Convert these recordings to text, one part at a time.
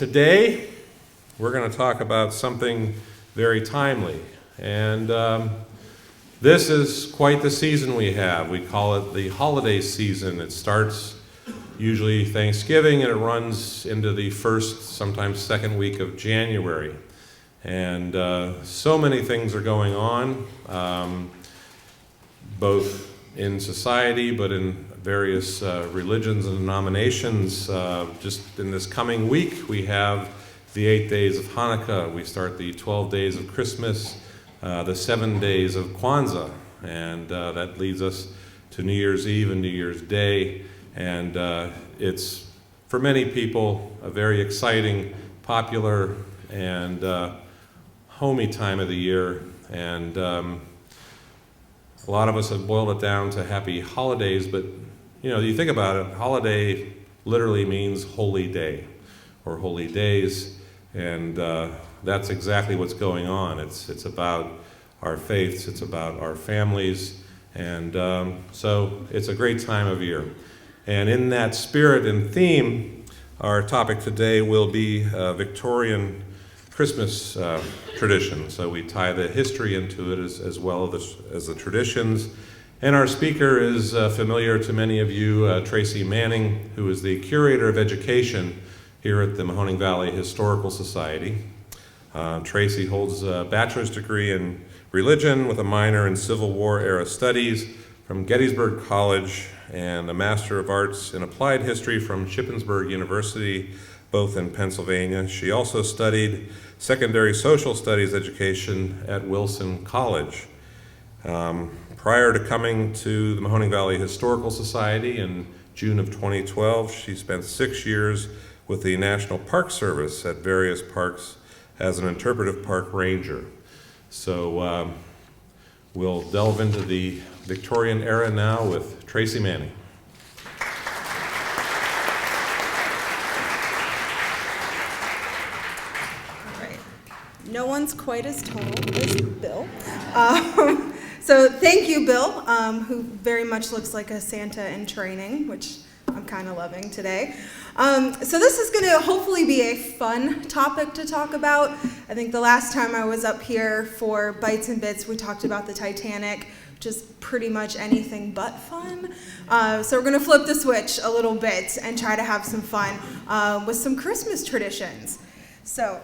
Today, we're going to talk about something very timely. And this is quite the season we have. We call it the holiday season. It starts usually Thanksgiving and it runs into the first, sometimes second week of January. And so many things are going on, both in society but in various religions and denominations. Just in this coming week, we have the 8 days of Hanukkah. We start the 12 days of Christmas, the 7 days of Kwanzaa, and that leads us to New Year's Eve and New Year's Day. And it's, for many people, a very exciting, popular, and homey time of the year. And a lot of us have boiled it down to happy holidays, but you think about it, holiday literally means holy day or holy days, and that's exactly what's going on. It's about our faiths, it's about our families, and so it's a great time of year. And in that spirit and theme, our topic today will be Victorian Christmas tradition. So we tie the history into it as well as the traditions. And our speaker is familiar to many of you, Traci Manning, who is the Curator of Education here at the Mahoning Valley Historical Society. Traci holds a bachelor's degree in religion with a minor in Civil War era studies from Gettysburg College and a Master of Arts in Applied History from Shippensburg University, both in Pennsylvania. She also studied secondary social studies education at Wilson College. Prior to coming to the Mahoning Valley Historical Society in June of 2012, she spent 6 years with the National Park Service at various parks as an interpretive park ranger. So we'll delve into the Victorian era now with Traci Manning. No one's quite as tall as Bill. So thank you, Bill, who very much looks like a Santa in training, which I'm kind of loving today. So this is going to hopefully be a fun topic to talk about. I think the last time I was up here for Bites and Bits, we talked about the Titanic, which is pretty much anything but fun. So we're going to flip the switch a little bit and try to have some fun with some Christmas traditions. So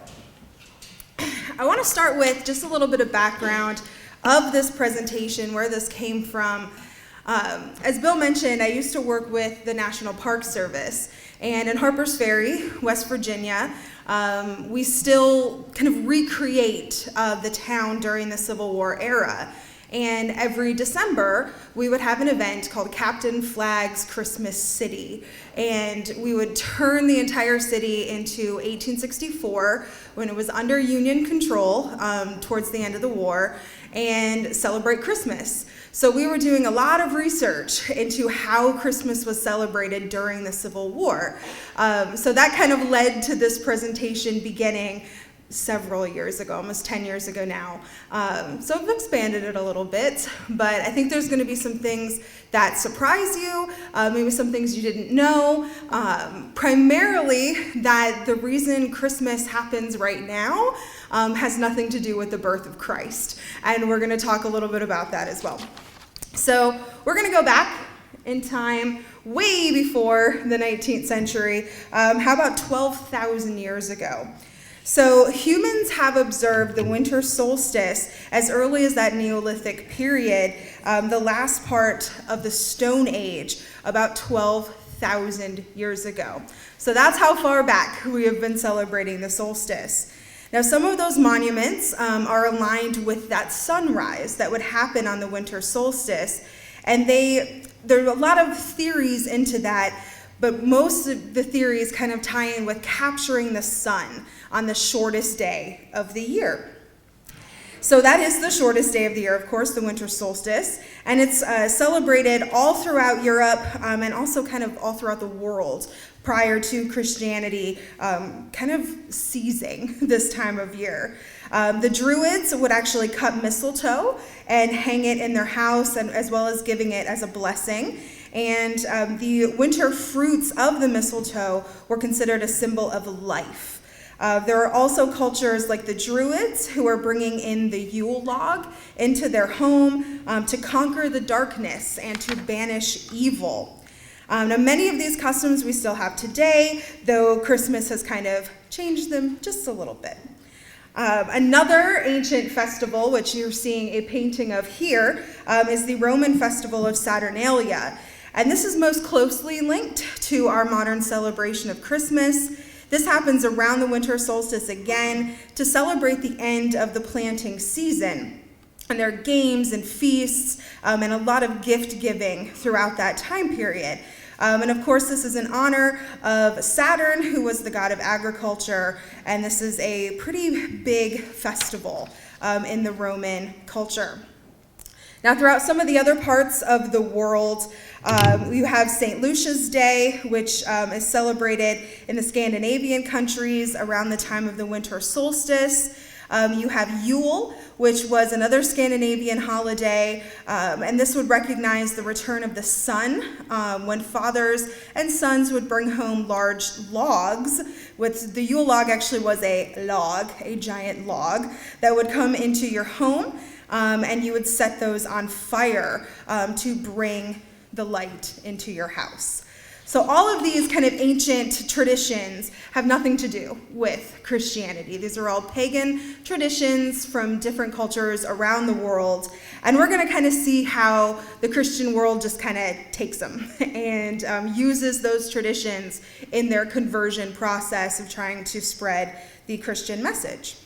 I want to start with just a little bit of background of this presentation, where this came from. As Bill mentioned, I used to work with the National Park Service, and in Harpers Ferry, West Virginia, we still kind of recreate the town during the Civil War era. And every December, we would have an event called Captain Flagg's Christmas City. And we would turn the entire city into 1864, when it was under Union control, towards the end of the war, and celebrate Christmas. So we were doing a lot of research into how Christmas was celebrated during the Civil War. So that kind of led to this presentation beginning several years ago, almost 10 years ago now. So I've expanded it a little bit, but I think there's going to be some things that surprise you, maybe some things you didn't know. Primarily that the reason Christmas happens right now has nothing to do with the birth of Christ. And we're going to talk a little bit about that as well. So we're going to go back in time way before the 19th century. How about 12,000 years ago? So humans have observed the winter solstice as early as that Neolithic period, the last part of the Stone Age, about 12,000 years ago. So that's how far back we have been celebrating the solstice. Now, some of those monuments are aligned with that sunrise that would happen on the winter solstice, and there are a lot of theories into that, but most of the theories kind of tie in with capturing the sun on the shortest day of the year. So that is the shortest day of the year, of course, the winter solstice, and it's celebrated all throughout Europe and also kind of all throughout the world prior to Christianity kind of seizing this time of year. The Druids would actually cut mistletoe and hang it in their house, and as well as giving it as a blessing. And the winter fruits of the mistletoe were considered a symbol of life. There are also cultures like the Druids who are bringing in the Yule log into their home to conquer the darkness and to banish evil. Now, many of these customs we still have today, though Christmas has kind of changed them just a little bit. Another ancient festival, which you're seeing a painting of here, is the Roman festival of Saturnalia. And this is most closely linked to our modern celebration of Christmas. This happens around the winter solstice again to celebrate the end of the planting season. And there are games and feasts and a lot of gift giving throughout that time period. And of course, this is in honor of Saturn, who was the god of agriculture, and this is a pretty big festival in the Roman culture. Now, throughout some of the other parts of the world, you have St. Lucia's Day, which is celebrated in the Scandinavian countries around the time of the winter solstice. You have Yule, which was another Scandinavian holiday, and this would recognize the return of the sun, when fathers and sons would bring home large logs. The Yule log actually was a log, a giant log, that would come into your home, and you would set those on fire to bring the light into your house. So all of these kind of ancient traditions have nothing to do with Christianity. These are all pagan traditions from different cultures around the world. And we're going to kind of see how the Christian world just kind of takes them and uses those traditions in their conversion process of trying to spread the Christian message.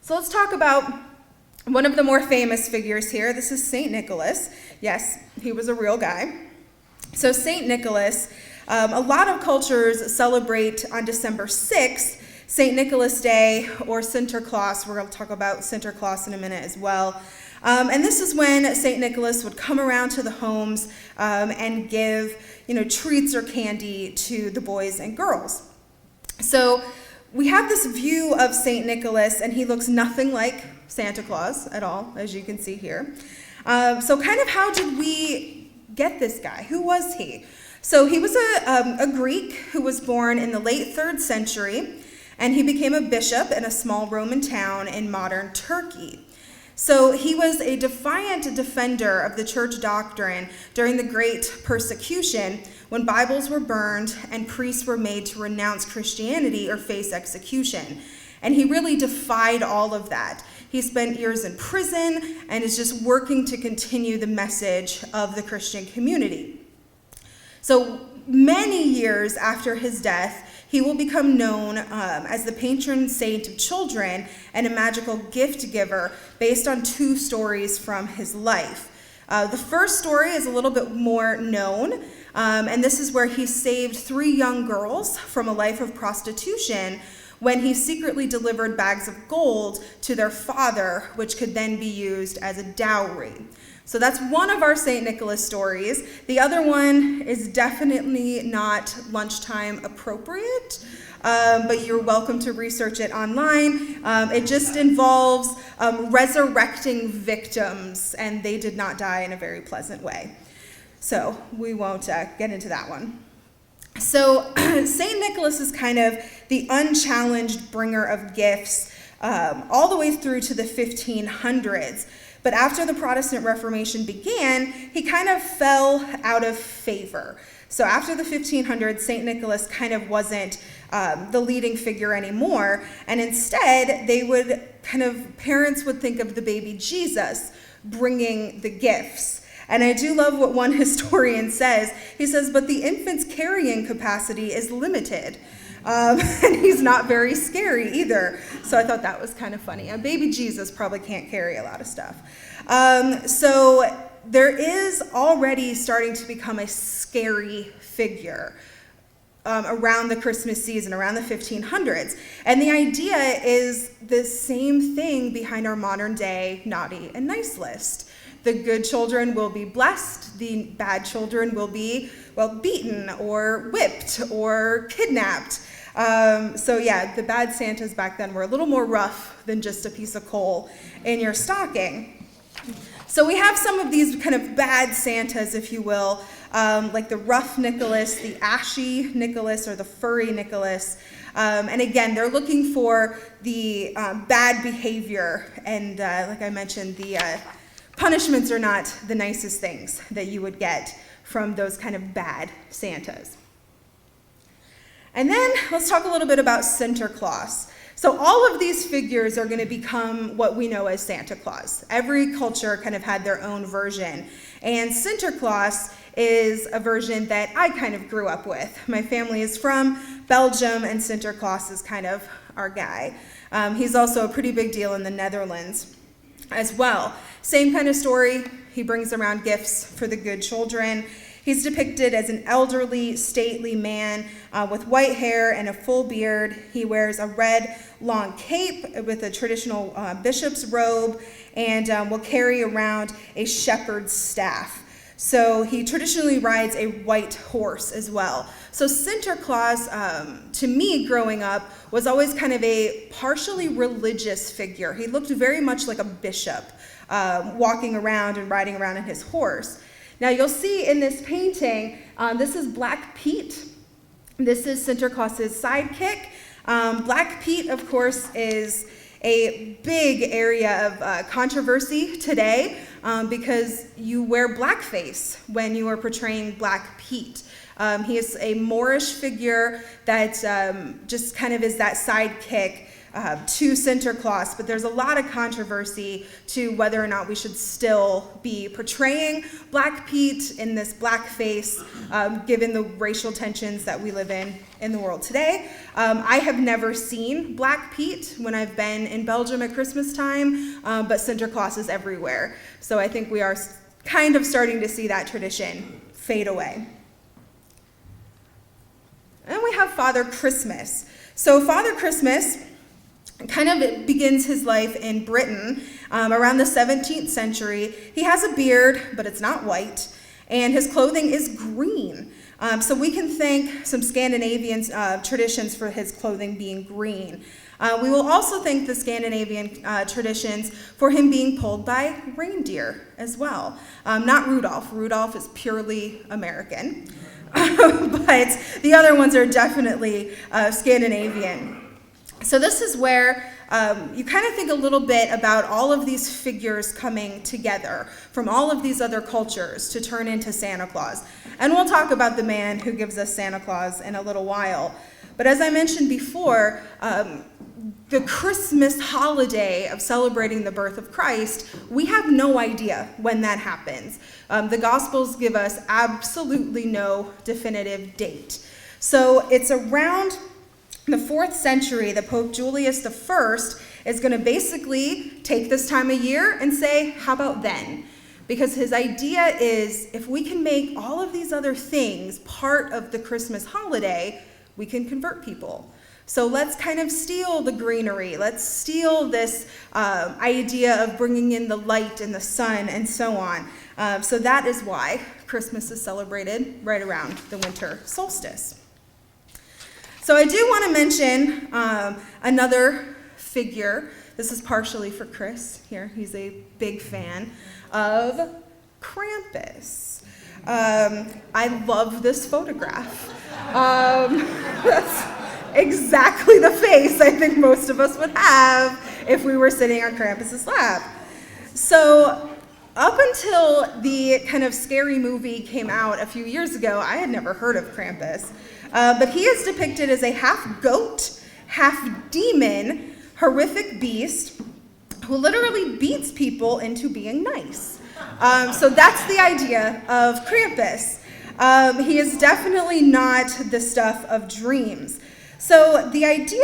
So let's talk about one of the more famous figures here. This is St. Nicholas. Yes, he was a real guy. So St. Nicholas, a lot of cultures celebrate on December 6th, St. Nicholas Day or Santa Claus. We're going to talk about Santa Claus in a minute as well. And this is when St. Nicholas would come around to the homes and give, treats or candy to the boys and girls. So we have this view of St. Nicholas, and he looks nothing like Santa Claus at all, as you can see here. So kind of how did we get this guy? Who was he? So he was a Greek who was born in the late 3rd century, and he became a bishop in a small Roman town in modern Turkey. So he was a defiant defender of the church doctrine during the Great Persecution, when Bibles were burned and priests were made to renounce Christianity or face execution. And he really defied all of that. He spent years in prison and is just working to continue the message of the Christian community. So many years after his death, he will become known as the patron saint of children and a magical gift giver based on 2 stories from his life. The first story is a little bit more known, and this is where he saved 3 young girls from a life of prostitution when he secretly delivered bags of gold to their father, which could then be used as a dowry. So that's one of our St. Nicholas stories. The other one is definitely not lunchtime appropriate, but you're welcome to research it online. It just involves resurrecting victims, and they did not die in a very pleasant way. So we won't get into that one. So St. Nicholas is kind of the unchallenged bringer of gifts all the way through to the 1500s. But after the Protestant Reformation began, he kind of fell out of favor. So after the 1500s, St. Nicholas kind of wasn't the leading figure anymore. And instead, parents would think of the baby Jesus bringing the gifts. And I do love what one historian says. He says, but the infant's carrying capacity is limited. And he's not very scary either. So I thought that was kind of funny. A baby Jesus probably can't carry a lot of stuff. So there is already starting to become a scary figure around the Christmas season, around the 1500s. And the idea is the same thing behind our modern day naughty and nice list. The good children will be blessed. The bad children will be, beaten or whipped or kidnapped. The bad Santas back then were a little more rough than just a piece of coal in your stocking. So we have some of these kind of bad Santas, if you will, like the rough Nicholas, the ashy Nicholas, or the furry Nicholas. And again, they're looking for the bad behavior. And like I mentioned, the punishments are not the nicest things that you would get from those kind of bad Santas. And then let's talk a little bit about Santa Claus. So all of these figures are going to become what we know as Santa Claus. Every culture kind of had their own version. And Santa Claus is a version that I kind of grew up with. My family is from Belgium, and Santa Claus is kind of our guy. He's also a pretty big deal in the Netherlands as well. Same kind of story. He brings around gifts for the good children. He's depicted as an elderly, stately man with white hair and a full beard. He wears a red, long cape with a traditional bishop's robe and will carry around a shepherd's staff. So he traditionally rides a white horse as well. So Santa Claus, to me growing up, was always kind of a partially religious figure. He looked very much like a bishop, walking around and riding around on his horse. Now you'll see in this painting, this is Black Pete. This is Santa Claus's sidekick. Black Pete, of course, is a big area of controversy today because you wear blackface when you are portraying Black Pete. He is a Moorish figure that just kind of is that sidekick to Santa Claus, but there's a lot of controversy to whether or not we should still be portraying Black Pete in this blackface, given the racial tensions that we live in the world today. I have never seen Black Pete when I've been in Belgium at Christmas time, but Santa Claus is everywhere. So I think we are kind of starting to see that tradition fade away. And we have Father Christmas. So Father Christmas kind of begins his life in Britain around the 17th century. He has a beard, but it's not white, and his clothing is green. So we can thank some Scandinavian traditions for his clothing being green. We will also thank the Scandinavian traditions for him being pulled by reindeer as well. Not Rudolph. Rudolph is purely American, but the other ones are definitely Scandinavian. So this is where you kind of think a little bit about all of these figures coming together from all of these other cultures to turn into Santa Claus. And we'll talk about the man who gives us Santa Claus in a little while. But as I mentioned before, the Christmas holiday of celebrating the birth of Christ, we have no idea when that happens. The Gospels give us absolutely no definitive date. So it's around the 4th century that Pope Julius I is going to basically take this time of year and say, how about then? Because his idea is if we can make all of these other things part of the Christmas holiday, we can convert people. So let's kind of steal the greenery. Let's steal this idea of bringing in the light and the sun and so on. So that is why Christmas is celebrated right around the winter solstice. So I do want to mention another figure. This is partially for Chris here. He's a big fan of Krampus. I love this photograph. That's exactly the face I think most of us would have if we were sitting on Krampus's lap. So up until the kind of scary movie came out a few years ago, I had never heard of Krampus. But he is depicted as a half goat, half demon, horrific beast who literally beats people into being nice. So that's the idea of Krampus. He is definitely not the stuff of dreams. So the idea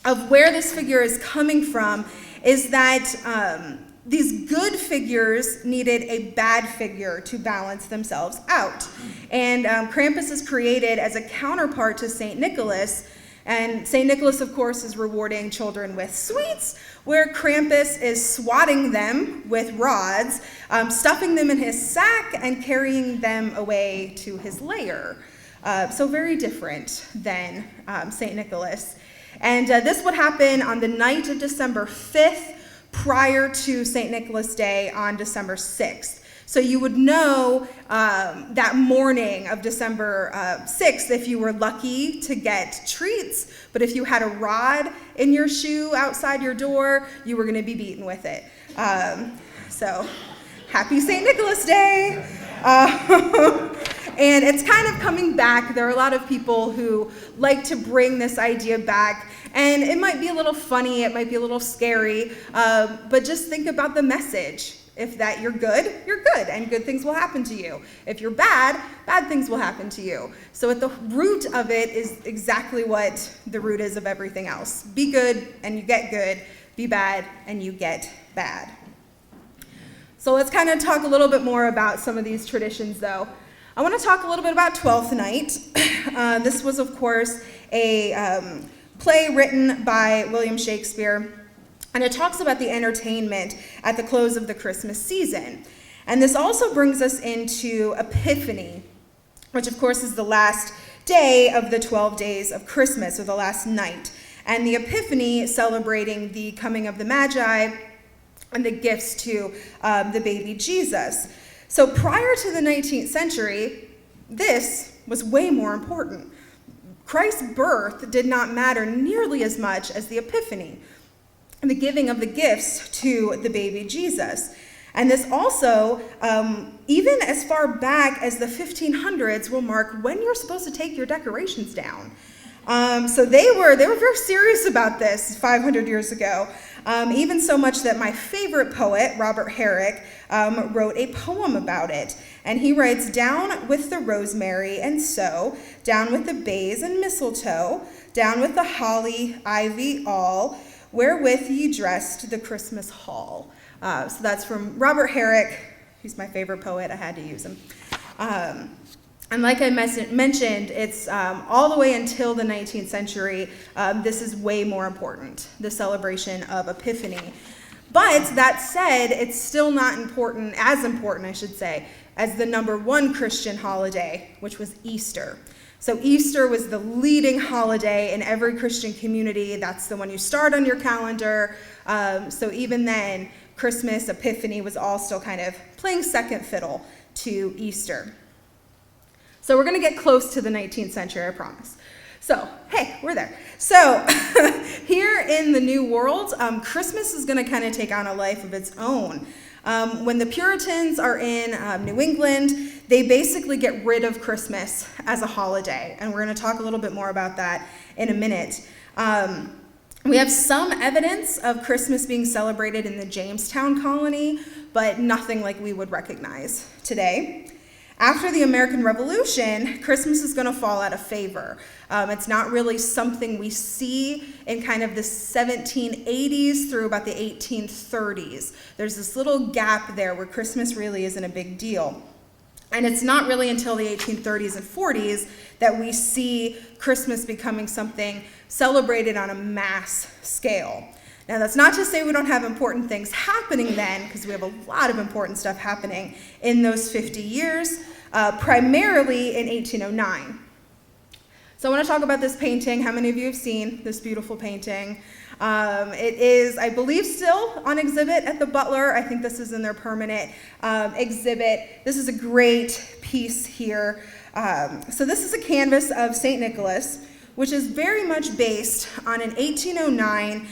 of where this figure is coming from is that these good figures needed a bad figure to balance themselves out. And Krampus is created as a counterpart to St. Nicholas. And St. Nicholas, of course, is rewarding children with sweets, where Krampus is swatting them with rods, stuffing them in his sack, and carrying them away to his lair. So very different than St. Nicholas. And this would happen on the night of December 5th, prior to St. Nicholas Day on December 6th. So you would know that morning of December 6th if you were lucky to get treats, but if you had a rod in your shoe outside your door, you were going to be beaten with it. So happy St. Nicholas Day! And it's kind of coming back. There are a lot of people who like to bring this idea back, and it might be a little funny, it might be a little scary, but just think about the message. If that you're good, and good things will happen to you. If you're bad, bad things will happen to you. So at the root of it is exactly what the root is of everything else. Be good and you get good. Be bad and you get bad. So let's kind of talk a little bit more about some of these traditions though. I want to talk a little bit about Twelfth Night. This was, of course, a play written by William Shakespeare, and it talks about the entertainment at the close of the Christmas season. And this also brings us into Epiphany, which, of course, is the last day of the 12 days of Christmas, or the last night. And the Epiphany celebrating the coming of the Magi and the gifts to the baby Jesus. So prior to the 19th century, this was way more important. Christ's birth did not matter nearly as much as the Epiphany, and the giving of the gifts to the baby Jesus. And this also, even as far back as the 1500s, will mark when you're supposed to take your decorations down. So they were very serious about this 500 years ago, even so much that my favorite poet, Robert Herrick, wrote a poem about it. And he writes, "Down with the rosemary and so, down with the bays and mistletoe, down with the holly, ivy all, wherewith ye dressed the Christmas hall." So that's from Robert Herrick. He's my favorite poet. I had to use him. And like I mentioned, it's all the way until the 19th century, this is way more important, the celebration of Epiphany. But that said, it's still not important, I should say, as the number one Christian holiday, which was Easter. So Easter was the leading holiday in every Christian community. That's the one you start on your calendar. So even then, Christmas, Epiphany was all still kind of playing second fiddle to Easter. So we're going to get close to the 19th century, I promise. So, hey, we're there. So here in the New World, Christmas is going to kind of take on a life of its own. When the Puritans are in New England, they basically get rid of Christmas as a holiday. And we're going to talk a little bit more about that in a minute. We have some evidence of Christmas being celebrated in the Jamestown colony, but nothing like we would recognize today. After the American Revolution, Christmas is going to fall out of favor. It's not really something we see in kind of the 1780s through about the 1830s. There's this little gap there where Christmas really isn't a big deal. And it's not really until the 1830s and 40s that we see Christmas becoming something celebrated on a mass scale. Now, that's not to say we don't have important things happening then, because we have a lot of important stuff happening in those 50 years, primarily in 1809. So I want to talk about this painting. How many of you have seen this beautiful painting? It is, I believe, still on exhibit at the Butler. I think this is in their permanent exhibit. This is a great piece here. So this is a canvas of St. Nicholas, which is very much based on an 1809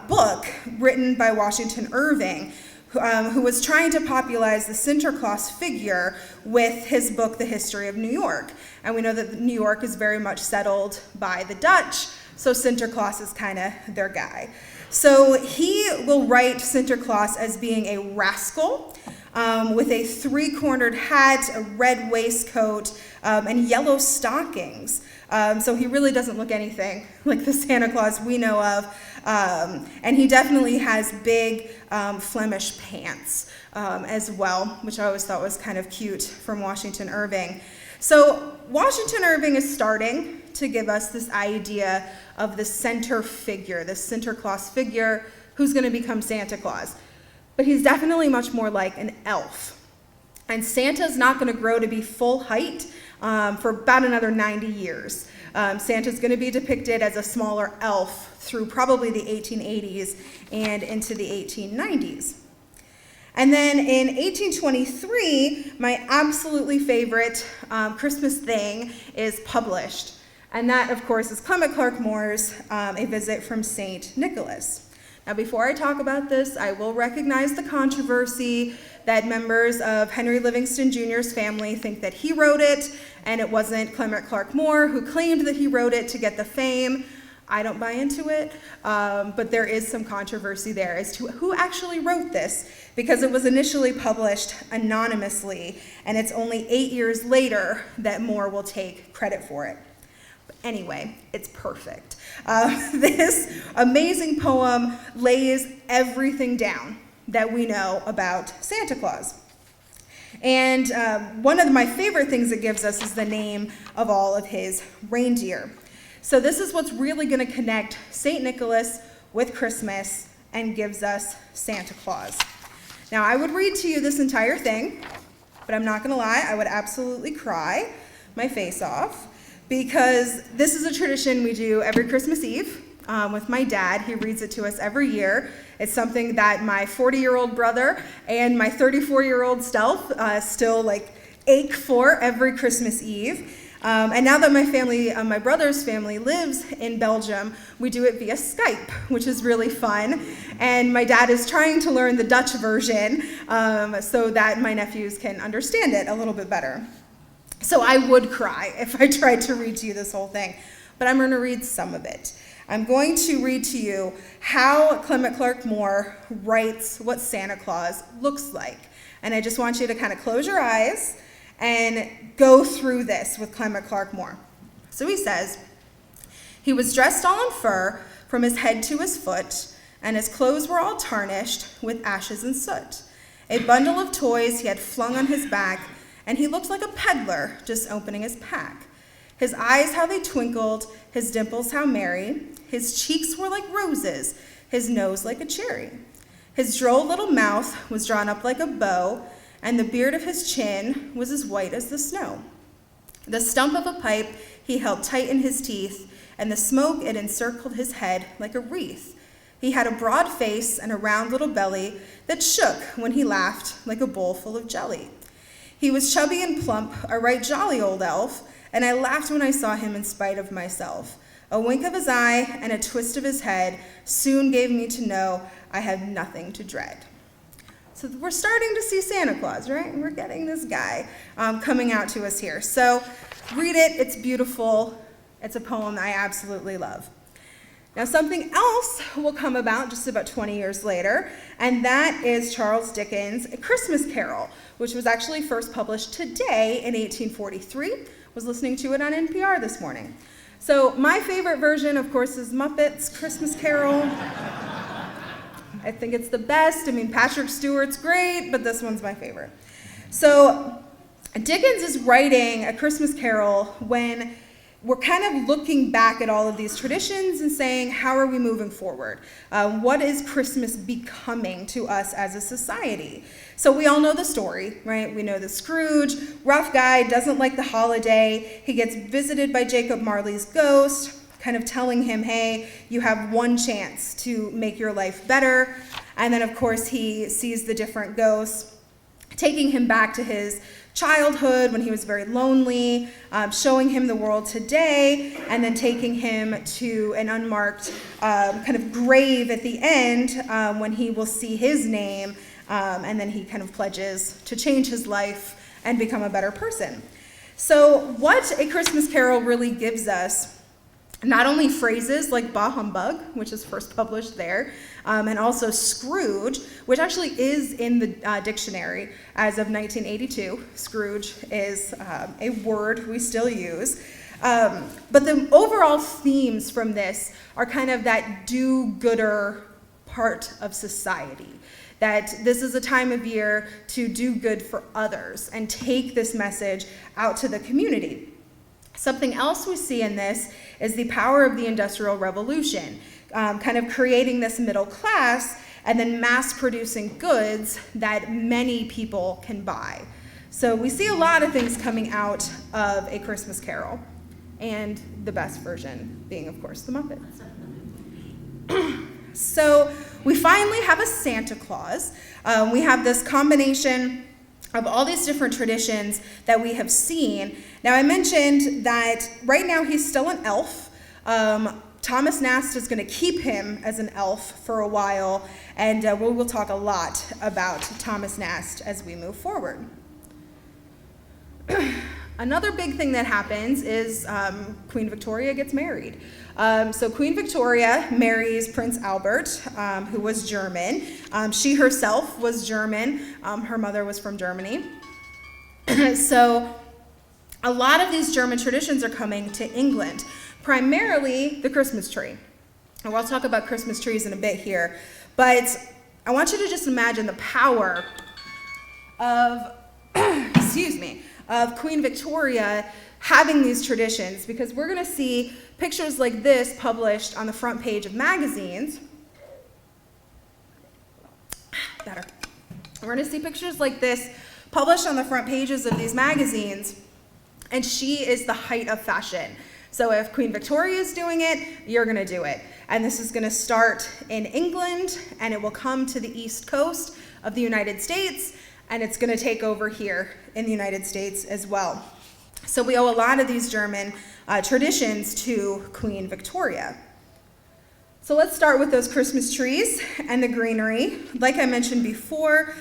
book written by Washington Irving, who was trying to popularize the Santa Claus figure with his book, The History of New York. And we know that New York is very much settled by the Dutch, so Santa Claus is kind of their guy. So he will write Santa Claus as being a rascal with a three-cornered hat, a red waistcoat, and yellow stockings. So he really doesn't look anything like the Santa Claus we know of. And he definitely has big Flemish pants as well, which I always thought was kind of cute from Washington Irving. So Washington Irving is starting to give us this idea of the center figure, the Santa Claus figure, who's going to become Santa Claus. But he's definitely much more like an elf. And Santa's not going to grow to be full height for about another 90 years. Santa's going to be depicted as a smaller elf through probably the 1880s and into the 1890s. And then in 1823, my absolutely favorite Christmas thing is published. And that, of course, is Clement Clarke Moore's A Visit from St. Nicholas. Now, before I talk about this, I will recognize the controversy that members of Henry Livingston Jr.'s family think that he wrote it, and it wasn't Clement Clarke Moore who claimed that he wrote it to get the fame. I don't buy into it, but there is some controversy there as to who actually wrote this, because it was initially published anonymously, and it's only 8 years later that Moore will take credit for it. But anyway, it's perfect. This amazing poem lays everything down that we know about Santa Claus. And one of my favorite things it gives us is the name of all of his reindeer. So this is what's really going to connect St. Nicholas with Christmas and gives us Santa Claus. Now, I would read to you this entire thing, but I'm not going to lie, I would absolutely cry my face off, because this is a tradition we do every Christmas Eve with my dad. He reads it to us every year. It's something that my 40-year-old brother and my 34-year-old self still ache for every Christmas Eve. And now that my family, my brother's family, lives in Belgium, we do it via Skype, which is really fun. And my dad is trying to learn the Dutch version so that my nephews can understand it a little bit better. So I would cry if I tried to read to you this whole thing, but I'm going to read some of it. I'm going to read to you how Clement Clarke Moore writes what Santa Claus looks like. And I just want you to kind of close your eyes and go through this with Clement Clarke Moore. So he says, "He was dressed all in fur from his head to his foot, and his clothes were all tarnished with ashes and soot. A bundle of toys he had flung on his back, and he looked like a peddler just opening his pack. His eyes, how they twinkled, his dimples, how merry. His cheeks were like roses, his nose like a cherry. His droll little mouth was drawn up like a bow, and the beard of his chin was as white as the snow. The stump of a pipe he held tight in his teeth, and the smoke it encircled his head like a wreath. He had a broad face and a round little belly that shook when he laughed like a bowl full of jelly. He was chubby and plump, a right jolly old elf, and I laughed when I saw him in spite of myself. A wink of his eye and a twist of his head soon gave me to know I had nothing to dread." So we're starting to see Santa Claus, right? We're getting this guy coming out to us here. So read it, it's beautiful. It's a poem I absolutely love. Now, something else will come about just about 20 years later, and that is Charles Dickens' A Christmas Carol, which was actually first published today in 1843. I was listening to it on NPR this morning. So my favorite version, of course, is Muppets' Christmas Carol. I think it's the best. I mean, Patrick Stewart's great, but this one's my favorite. So Dickens is writing A Christmas Carol when we're kind of looking back at all of these traditions and saying, how are we moving forward? What is Christmas becoming to us as a society? So we all know the story, right? We know the Scrooge, rough guy, doesn't like the holiday. He gets visited by Jacob Marley's ghost, kind of telling him, hey, you have one chance to make your life better. And then, of course, he sees the different ghosts, taking him back to his childhood when he was very lonely, showing him the world today, and then taking him to an unmarked kind of grave at the end when he will see his name, and then he kind of pledges to change his life and become a better person. So what A Christmas Carol really gives us, not only phrases like bah humbug, which is first published there, and also Scrooge, which actually is in the dictionary as of 1982. Scrooge is a word we still use. But the overall themes from this are kind of that do-gooder part of society, that this is a time of year to do good for others and take this message out to the community. Something else we see in this is the power of the Industrial Revolution, kind of creating this middle class and then mass producing goods that many people can buy. So we see a lot of things coming out of A Christmas Carol, and the best version being, of course, the Muppets. So we finally have a Santa Claus. We have this combination of all these different traditions that we have seen. Now, I mentioned that right now he's still an elf. Thomas Nast is going to keep him as an elf for a while, and we will talk a lot about Thomas Nast as we move forward. Another big thing that happens is Queen Victoria gets married. So Queen Victoria marries Prince Albert, who was German. She herself was German. Her mother was from Germany. So a lot of these German traditions are coming to England, primarily the Christmas tree. And we'll talk about Christmas trees in a bit here. But I want you to just imagine the power of, of Queen Victoria having these traditions, because we're going to see pictures like this published on the front page of magazines. Better. We're going to see pictures like this published on the front pages of these magazines, and she is the height of fashion. So if Queen Victoria is doing it, you're going to do it. And this is going to start in England, and it will come to the East Coast of the United States, and it's going to take over here in the United States as well. So we owe a lot of these German traditions to Queen Victoria. So let's start with those Christmas trees and the greenery. Like I mentioned before,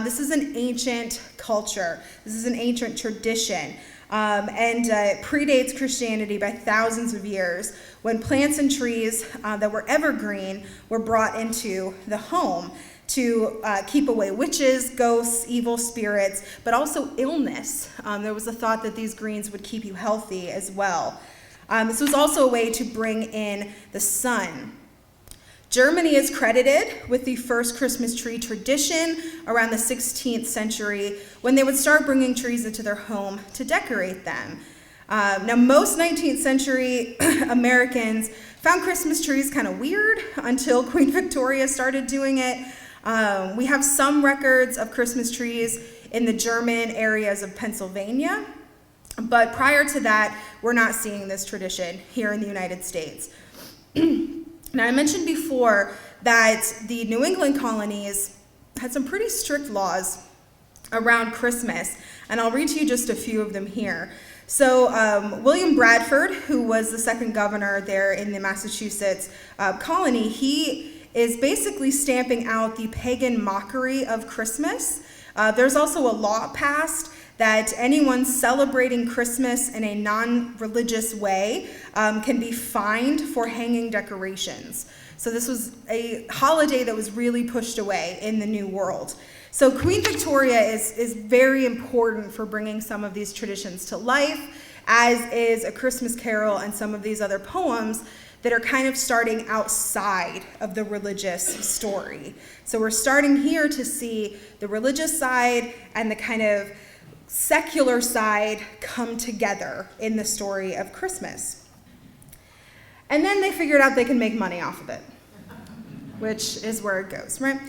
this is an ancient culture. This is an ancient tradition. And predates Christianity by thousands of years, when plants and trees that were evergreen were brought into the home to keep away witches, ghosts, evil spirits, but also illness. There was a thought that these greens would keep you healthy as well. This was also a way to bring in the sun. Germany is credited with the first Christmas tree tradition around the 16th century, when they would start bringing trees into their home to decorate them. Now, most 19th century Americans found Christmas trees kind of weird until Queen Victoria started doing it. We have some records of Christmas trees in the German areas of Pennsylvania, but prior to that, we're not seeing this tradition here in the United States. Now, I mentioned before that the New England colonies had some pretty strict laws around Christmas, and I'll read to you just a few of them here. So William Bradford, who was the second governor there in the Massachusetts colony, he is basically stamping out the pagan mockery of Christmas. There's also a law passed that anyone celebrating Christmas in a non-religious way can be fined for hanging decorations. So this was a holiday that was really pushed away in the New World. So Queen Victoria is very important for bringing some of these traditions to life, as is A Christmas Carol and some of these other poems that are kind of starting outside of the religious story. So we're starting here to see the religious side and the kind of secular side come together in the story of Christmas. And then they figured out they can make money off of it, which is where it goes, right?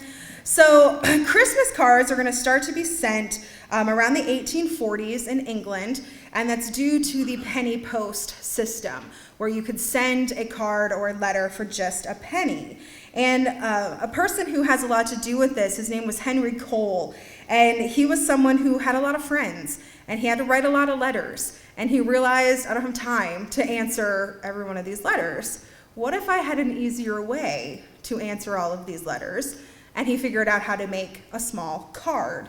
So Christmas cards are going to start to be sent around the 1840s in England, and that's due to the penny post system, where you could send a card or a letter for just a penny. And a person who has a lot to do with this, his name was Henry Cole, and he was someone who had a lot of friends, and he had to write a lot of letters, and he realized, I don't have time to answer every one of these letters. What if I had an easier way to answer all of these letters? And he figured out how to make a small card.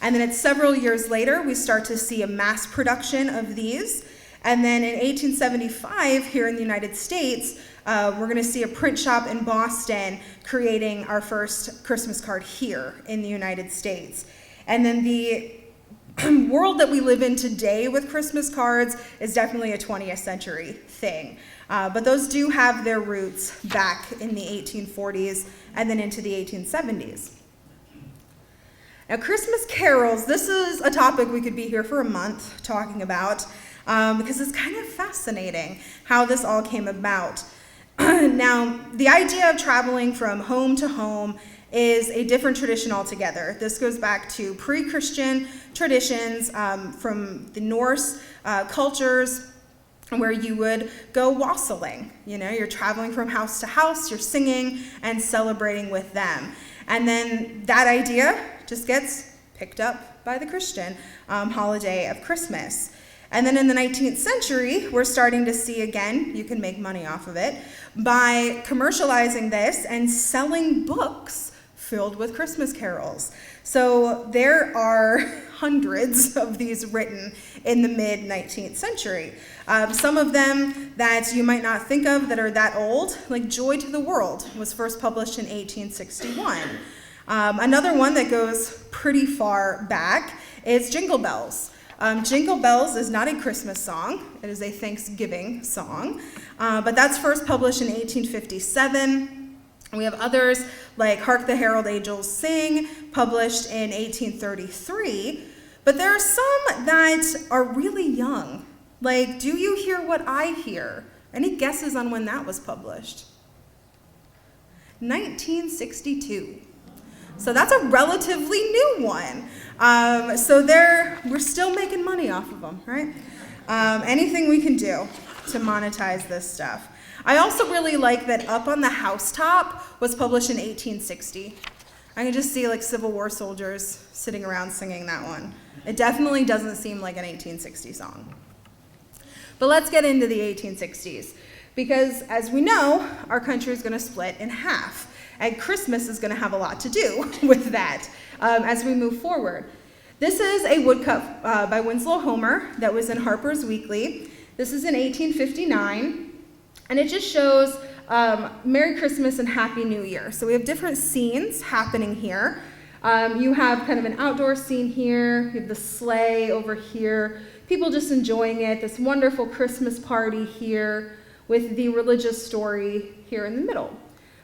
And then it's several years later, we start to see a mass production of these. And then in 1875, here in the United States, we're going to see a print shop in Boston creating our first Christmas card here in the United States. And then the world that we live in today with Christmas cards is definitely a 20th century thing. But those do have their roots back in the 1840s and then into the 1870s. Now, Christmas carols, this is a topic we could be here for a month talking about, because it's kind of fascinating how this all came about. Now, the idea of traveling from home to home is a different tradition altogether. This goes back to pre-Christian traditions from the Norse cultures, where you would go wassailing. You know, you're traveling from house to house, you're singing and celebrating with them. And then that idea just gets picked up by the Christian holiday of Christmas. And then in the 19th century, we're starting to see, again, you can make money off of it, by commercializing this and selling books filled with Christmas carols. So there are hundreds of these written in the mid-19th century. Some of them that you might not think of that are that old, like Joy to the World, was first published in 1861. Another one that goes pretty far back is Jingle Bells. Jingle Bells is not a Christmas song, it is a Thanksgiving song, but that's first published in 1857. We have others like Hark the Herald Angels Sing, published in 1833, but there are some that are really young, like Do You Hear What I Hear? Any guesses on when that was published? 1962. So that's a relatively new one. So we're still making money off of them, right? Anything we can do to monetize this stuff. I also really like that Up on the Housetop was published in 1860. I can just see like Civil War soldiers sitting around singing that one. It definitely doesn't seem like an 1860 song. But let's get into the 1860s, because as we know, our country is going to split in half. And Christmas is going to have a lot to do with that as we move forward. This is a woodcut by Winslow Homer that was in Harper's Weekly. This is in 1859, and it just shows Merry Christmas and Happy New Year. So we have different scenes happening here. You have kind of an outdoor scene here. You have the sleigh over here. People just enjoying it. This wonderful Christmas party here with the religious story here in the middle.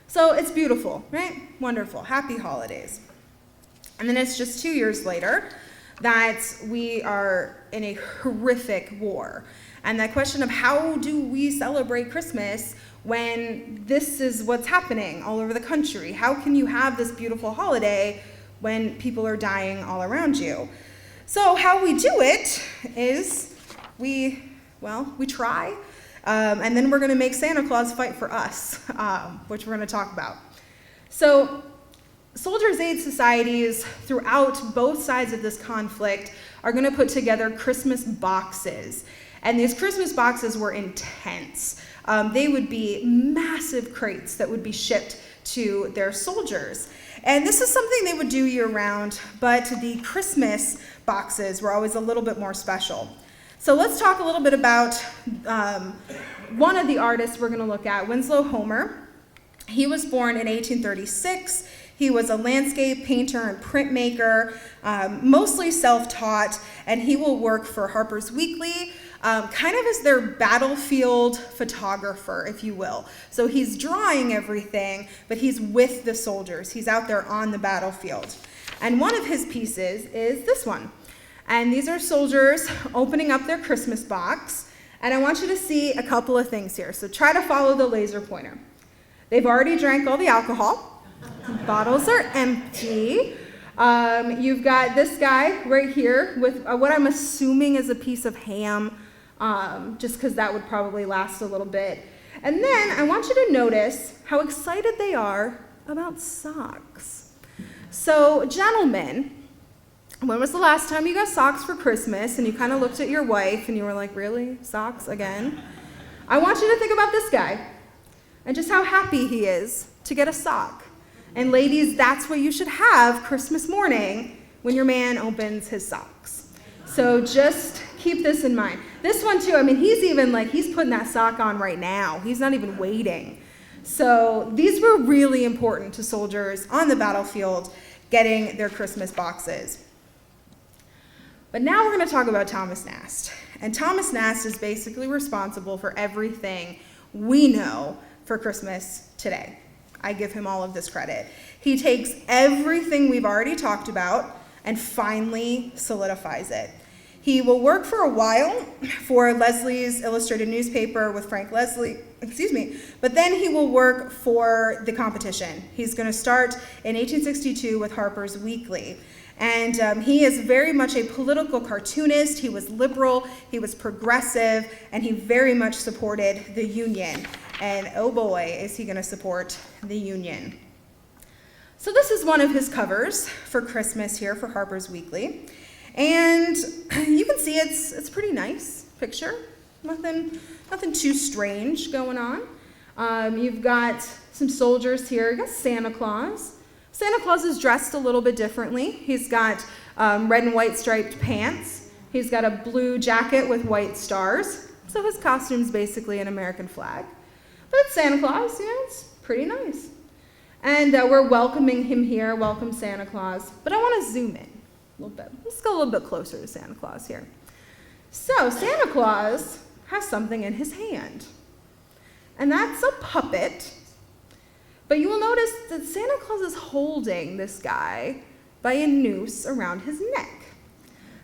So it's beautiful, right? Wonderful. Happy holidays. And then it's just 2 years later that we are in a horrific war. And that question of how do we celebrate Christmas when this is what's happening all over the country? How can you have this beautiful holiday when people are dying all around you? So how we do it is we try. And then we're going to make Santa Claus fight for us, which we're going to talk about. So Soldiers' Aid societies throughout both sides of this conflict are going to put together Christmas boxes. And these Christmas boxes were intense. They would be massive crates that would be shipped to their soldiers. And this is something they would do year-round, but the Christmas boxes were always a little bit more special. So let's talk a little bit about one of the artists we're going to look at, Winslow Homer. He was born in 1836. He was a landscape painter and printmaker, mostly self-taught, and he will work for Harper's Weekly, kind of as their battlefield photographer, if you will. So he's drawing everything, but he's with the soldiers. He's out there on the battlefield. And one of his pieces is this one. And these are soldiers opening up their Christmas box. And I want you to see a couple of things here. So try to follow the laser pointer. They've already drank all the alcohol. Bottles are empty. You've got this guy right here with what I'm assuming is a piece of ham, just because that would probably last a little bit. And then I want you to notice how excited they are about socks. So, gentlemen, when was the last time you got socks for Christmas and you kind of looked at your wife and you were like, really? Socks again? I want you to think about this guy and just how happy he is to get a sock. And ladies, that's what you should have Christmas morning when your man opens his socks. So just keep this in mind. This one too, I mean, he's putting that sock on right now. He's not even waiting. So these were really important to soldiers on the battlefield getting their Christmas boxes. But now we're going to talk about Thomas Nast. And Thomas Nast is basically responsible for everything we know for Christmas today. I give him all of this credit. He takes everything we've already talked about and finally solidifies it. He will work for a while for Leslie's Illustrated Newspaper with Frank Leslie, but then he will work for the competition. He's going to start in 1862 with Harper's Weekly. And he is very much a political cartoonist. He was liberal, he was progressive, and he very much supported the Union. And oh boy, is he going to support the Union. So this is one of his covers for Christmas here for Harper's Weekly. And you can see it's pretty nice picture. Nothing too strange going on. You've got some soldiers here. You've got Santa Claus. Santa Claus is dressed a little bit differently. He's got red and white striped pants. He's got a blue jacket with white stars. So his costume's basically an American flag. But it's Santa Claus, it's pretty nice. And we're welcoming him here. Welcome, Santa Claus. But I want to zoom in a little bit. Let's go a little bit closer to Santa Claus here. So Santa Claus has something in his hand. And that's a puppet. But you will notice that Santa Claus is holding this guy by a noose around his neck.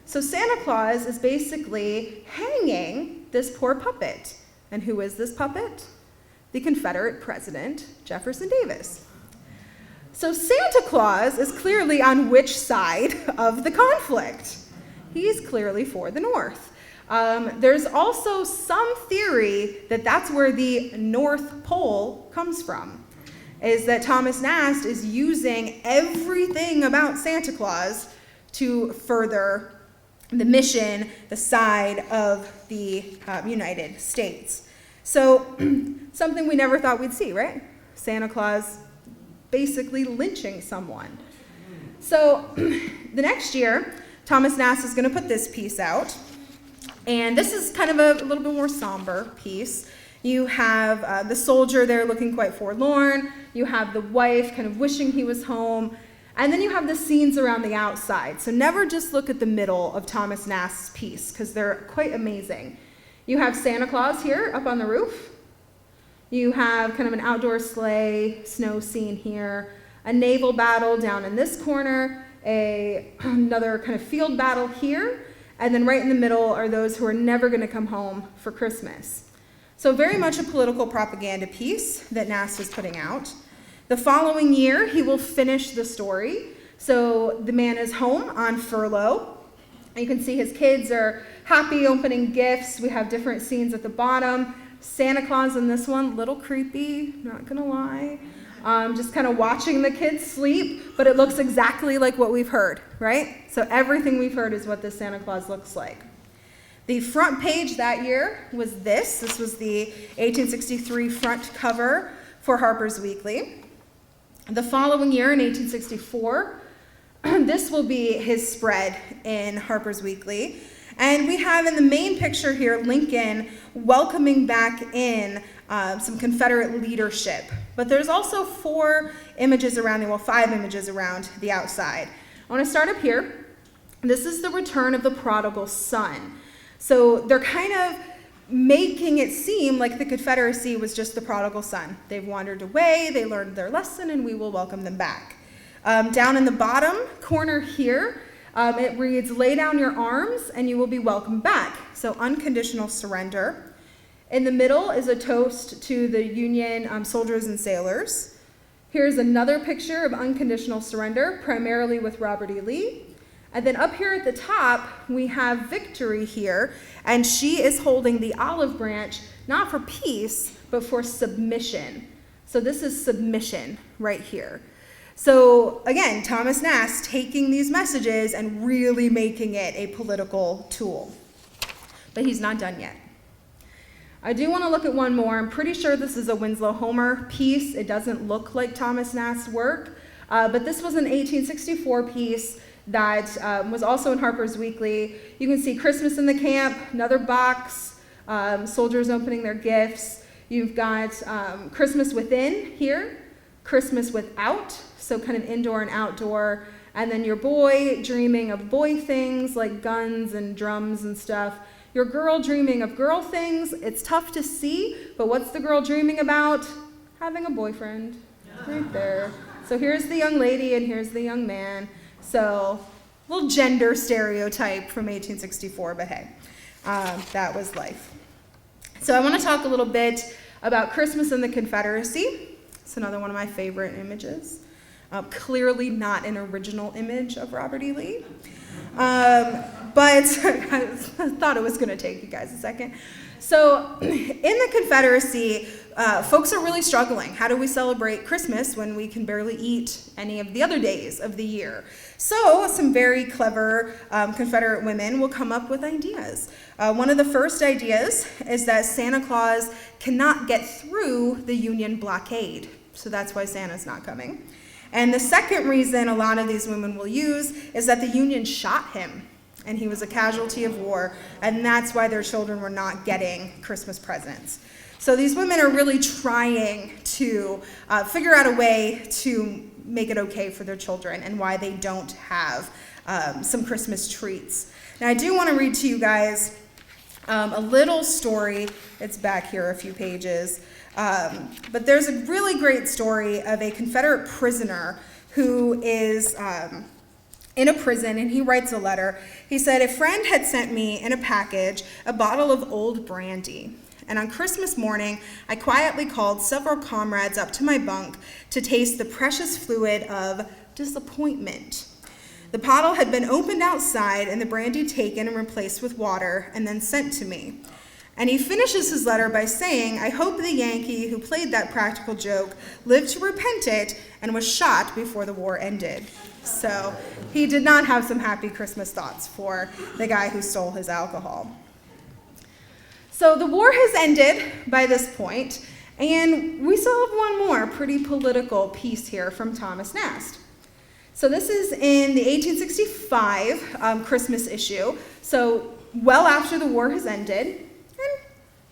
So Santa Claus is basically hanging this poor puppet. And who is this puppet? The Confederate President, Jefferson Davis. So Santa Claus is clearly on which side of the conflict? He's clearly for the North. There's also some theory that that's where the North Pole comes from, is that Thomas Nast is using everything about Santa Claus to further the mission, the side of the United States. So something we never thought we'd see, right? Santa Claus basically lynching someone. So the next year, Thomas Nast is going to put this piece out. And this is kind of a little bit more somber piece. You have the soldier there looking quite forlorn. You have the wife kind of wishing he was home. And then you have the scenes around the outside. So never just look at the middle of Thomas Nast's piece, because they're quite amazing. You have Santa Claus here up on the roof. You have kind of an outdoor sleigh, snow scene here, a naval battle down in this corner, another kind of field battle here, and then right in the middle are those who are never going to come home for Christmas. So very much a political propaganda piece that Nast is putting out. The following year, he will finish the story. So the man is home on furlough. You can see his kids are happy opening gifts. We have different scenes at the bottom. Santa Claus in this one, little creepy, not gonna lie. Just kind of watching the kids sleep, but it looks exactly like what we've heard, right? So everything we've heard is what this Santa Claus looks like. The front page that year was this. This was the 1863 front cover for Harper's Weekly. The following year, in 1864, this will be his spread in Harper's Weekly. And we have in the main picture here, Lincoln welcoming back in some Confederate leadership. But there's also 5 images around the outside. I want to start up here. This is the return of the prodigal son. So they're kind of making it seem like the Confederacy was just the prodigal son. They've wandered away, they learned their lesson, and we will welcome them back. Down in the bottom corner here, it reads, "Lay down your arms and you will be welcomed back." So unconditional surrender. In the middle is a toast to the Union soldiers and sailors. Here's another picture of unconditional surrender, primarily with Robert E. Lee. And then up here at the top, we have Victory here, and she is holding the olive branch, not for peace, but for submission. So this is submission right here. So again, Thomas Nast taking these messages and really making it a political tool. But he's not done yet. I do want to look at one more. I'm pretty sure this is a Winslow Homer piece. It doesn't look like Thomas Nast's work, but this was an 1864 piece that was also in Harper's Weekly. You can see Christmas in the Camp, another box, soldiers opening their gifts. You've got Christmas Within here, Christmas Without, so kind of indoor and outdoor, and then your boy dreaming of boy things like guns and drums and stuff. Your girl dreaming of girl things. It's tough to see, but what's the girl dreaming about? Having a boyfriend, right there. So here's the young lady and here's the young man. So a little gender stereotype from 1864, but hey, that was life. So I want to talk a little bit about Christmas in the Confederacy. It's another one of my favorite images. Clearly not an original image of Robert E. Lee. But I thought it was going to take you guys a second. So in the Confederacy, folks are really struggling. How do we celebrate Christmas when we can barely eat any of the other days of the year? So some very clever Confederate women will come up with ideas. One of the first ideas is that Santa Claus cannot get through the Union blockade. So that's why Santa's not coming. And the second reason a lot of these women will use is that the Union shot him, and he was a casualty of war, and that's why their children were not getting Christmas presents. So these women are really trying to figure out a way to make it okay for their children and why they don't have some Christmas treats. Now I do want to read to you guys a little story. It's back here a few pages. But there's a really great story of a Confederate prisoner who is in a prison, and he writes a letter. He said, "A friend had sent me in a package a bottle of old brandy. And on Christmas morning, I quietly called several comrades up to my bunk to taste the precious fluid of disappointment. The bottle had been opened outside and the brandy taken and replaced with water and then sent to me." And he finishes his letter by saying, "I hope the Yankee who played that practical joke lived to repent it and was shot before the war ended." So he did not have some happy Christmas thoughts for the guy who stole his alcohol. So the war has ended by this point, and we still have one more pretty political piece here from Thomas Nast. So this is in the 1865 Christmas issue, so well after the war has ended.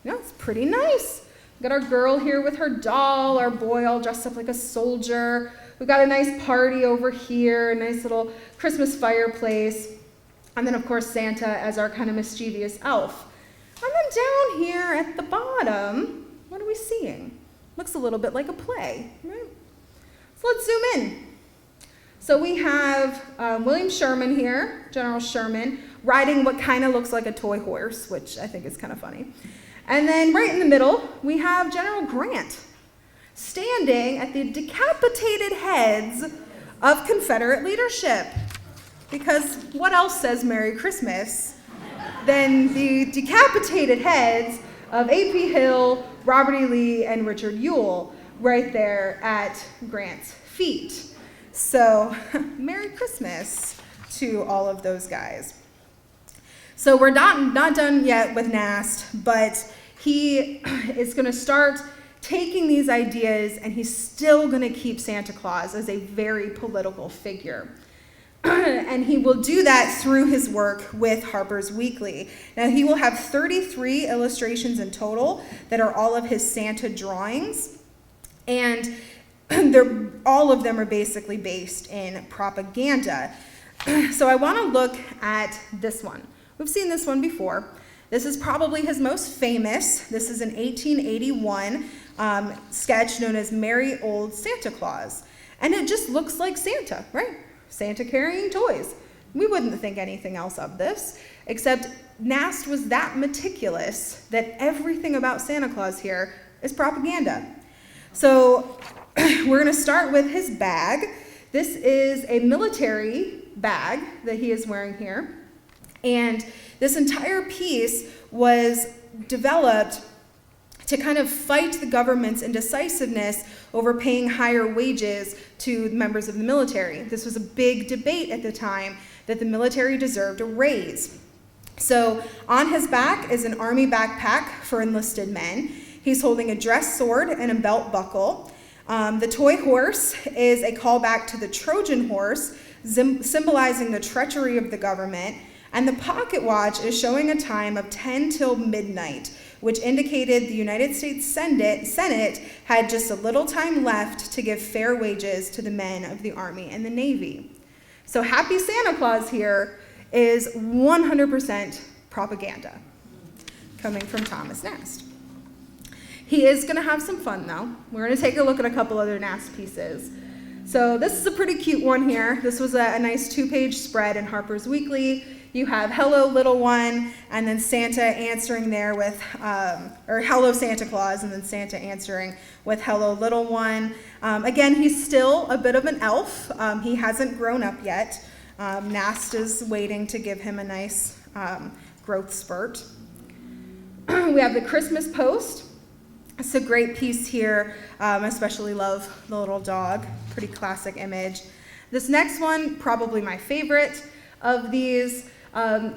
It's pretty nice. We've got our girl here with her doll, our boy all dressed up like a soldier. We've got a nice party over here, a nice little Christmas fireplace. And then, of course, Santa as our kind of mischievous elf. And then down here at the bottom, what are we seeing? Looks a little bit like a play, right? So let's zoom in. So we have William Sherman here, General Sherman, riding what kind of looks like a toy horse, which I think is kind of funny. And then right in the middle, we have General Grant standing at the decapitated heads of Confederate leadership. Because what else says Merry Christmas than the decapitated heads of A.P. Hill, Robert E. Lee, and Richard Ewell right there at Grant's feet. So Merry Christmas to all of those guys. So we're not done yet with Nast, but he is going to start taking these ideas, and he's still going to keep Santa Claus as a very political figure. And he will do that through his work with Harper's Weekly. Now, he will have 33 illustrations in total that are all of his Santa drawings, and all of them are basically based in propaganda. So I want to look at this one. We've seen this one before. This is probably his most famous. This is an 1881 sketch known as Merry Old Santa Claus. And it just looks like Santa, right? Santa carrying toys. We wouldn't think anything else of this, except Nast was that meticulous that everything about Santa Claus here is propaganda. So we're going to start with his bag. This is a military bag that he is wearing here. And this entire piece was developed to kind of fight the government's indecisiveness over paying higher wages to members of the military. This was a big debate at the time that the military deserved a raise. So on his back is an army backpack for enlisted men. He's holding a dress sword and a belt buckle. The toy horse is a callback to the Trojan horse, symbolizing the treachery of the government. And the pocket watch is showing a time of 10 till midnight, which indicated the United States Senate had just a little time left to give fair wages to the men of the Army and the Navy. So Happy Santa Claus here is 100% propaganda coming from Thomas Nast. He is going to have some fun, though. We're going to take a look at a couple other Nast pieces. So this is a pretty cute one here. This was a nice 2-page spread in Harper's Weekly. you have hello little one, and then Santa answering there with, or hello Santa Claus, and then Santa answering with hello little one. Again, he's still a bit of an elf. He hasn't grown up yet. Nast is waiting to give him a nice growth spurt. We have the Christmas post. It's a great piece here. Especially love the little dog. Pretty classic image. This next one, probably my favorite of these.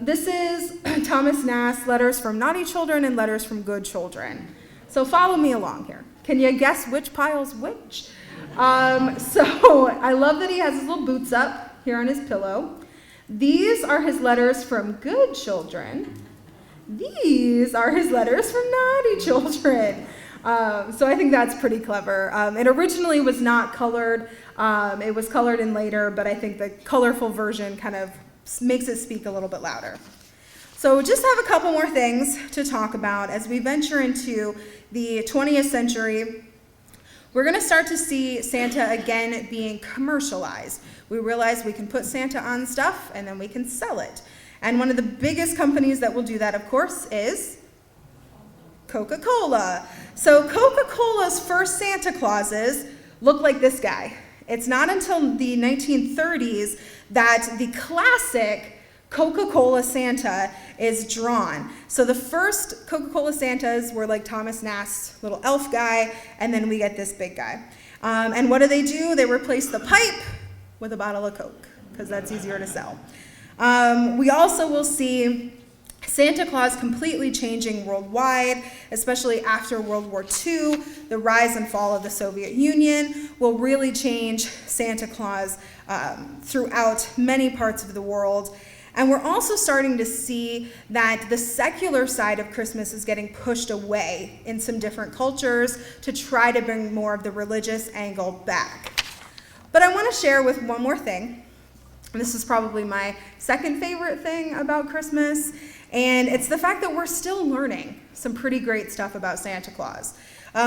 This is Thomas Nast, Letters from Naughty Children and Letters from Good Children. So follow me along here. Can you guess which pile's which? So I love that he has his little boots up here on his pillow. These are his letters from good children. These are his letters from naughty children. So I think that's pretty clever. It originally was not colored. It was colored in later, but I think the colorful version kind of makes it speak a little bit louder. So just have a couple more things to talk about as we venture into the 20th century. We're going to start to see Santa again being commercialized. We realize we can put Santa on stuff and then we can sell it. And one of the biggest companies that will do that, of course, is Coca-Cola. So Coca-Cola's first Santa Clauses look like this guy. It's not until the 1930s that the classic Coca-Cola Santa is drawn. So the first Coca-Cola Santas were like Thomas Nast's little elf guy, and then we get this big guy. And what do? They replace the pipe with a bottle of Coke, because that's easier to sell. We also will see Santa Claus completely changing worldwide, especially after World War II. The rise and fall of the Soviet Union will really change Santa Claus throughout many parts of the world. And we're also starting to see that the secular side of Christmas is getting pushed away in some different cultures to try to bring more of the religious angle back. But I want to share with one more thing. This is probably my second favorite thing about Christmas, and it's the fact that we're still learning some pretty great stuff about Santa Claus,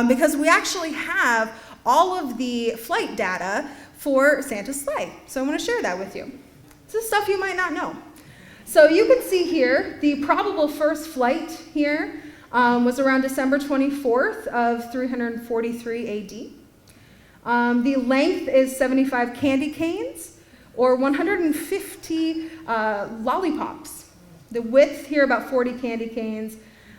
because we actually have all of the flight data for Santa's sleigh. So I want to share that with you. This is stuff you might not know. So you can see here, the probable first flight here was around December 24th of 343 AD. The length is 75 candy canes, or 150 lollipops. The width here, about 40 candy canes.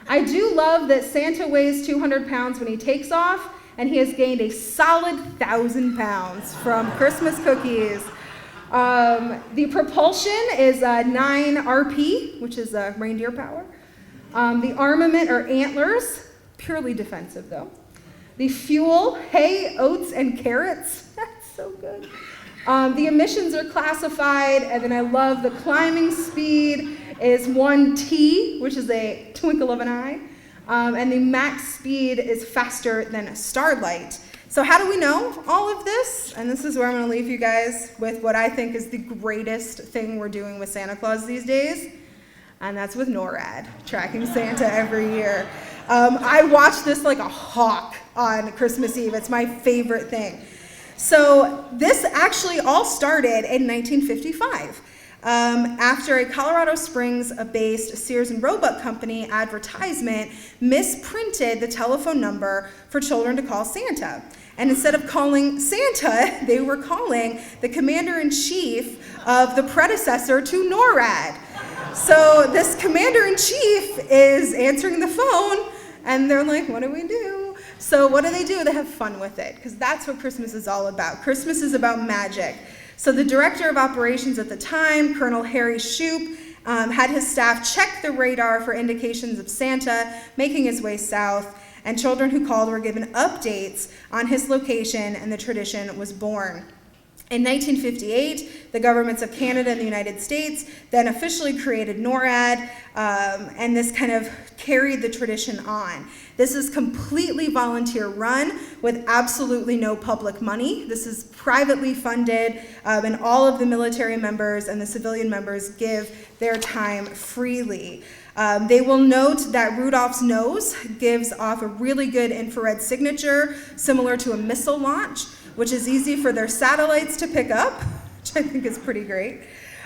I do love that Santa weighs 200 pounds when he takes off, and he has gained a solid 1,000 pounds from Christmas cookies. The propulsion is 9 RP, which is reindeer power. The armament are antlers, purely defensive though. The fuel, hay, oats, and carrots. That's so good. The emissions are classified, and then I love the climbing speed is 1T, which is a twinkle of an eye. And the max speed is faster than a starlight. So how do we know all of this? And this is where I'm going to leave you guys with what I think is the greatest thing we're doing with Santa Claus these days. And that's with NORAD, tracking Santa every year. I watch this like a hawk on Christmas Eve. It's my favorite thing. So this actually all started in 1955. After a Colorado Springs-based Sears and Roebuck Company advertisement misprinted the telephone number for children to call Santa. And instead of calling Santa, they were calling the commander-in-chief of the predecessor to NORAD. So this commander-in-chief is answering the phone, and they're like, what do we do? So what do? They have fun with it, because that's what Christmas is all about. Christmas is about magic. So the director of operations at the time, Colonel Harry Shoup, had his staff check the radar for indications of Santa making his way south, and children who called were given updates on his location, and the tradition was born. In 1958, the governments of Canada and the United States then officially created NORAD, and this kind of carried the tradition on. This is completely volunteer run with absolutely no public money. This is privately funded, and all of the military members and the civilian members give their time freely. They will note that Rudolph's nose gives off a really good infrared signature, similar to a missile launch, which is easy for their satellites to pick up, which I think is pretty great.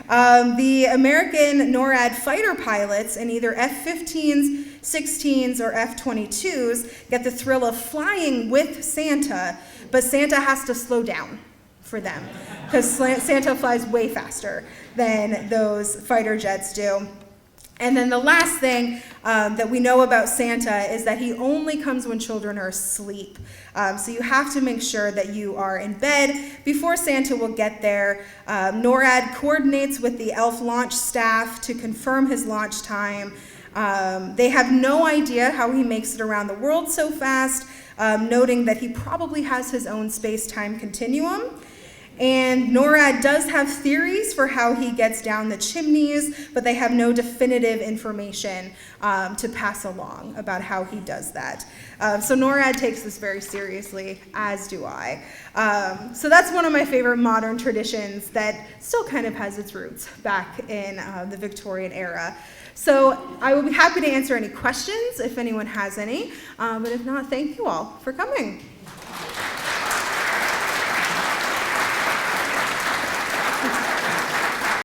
The American NORAD fighter pilots in either F-15s, 16s, or F-22s get the thrill of flying with Santa, but Santa has to slow down for them because Santa flies way faster than those fighter jets do. And then the last thing that we know about Santa is that he only comes when children are asleep. So you have to make sure that you are in bed before Santa will get there. NORAD coordinates with the ELF launch staff to confirm his launch time. They have no idea how he makes it around the world so fast, noting that he probably has his own space-time continuum. And NORAD does have theories for how he gets down the chimneys, but they have no definitive information to pass along about how he does that. So NORAD takes this very seriously, as do I. So that's one of my favorite modern traditions that still kind of has its roots back in the Victorian era. So I will be happy to answer any questions if anyone has any, but if not, thank you all for coming.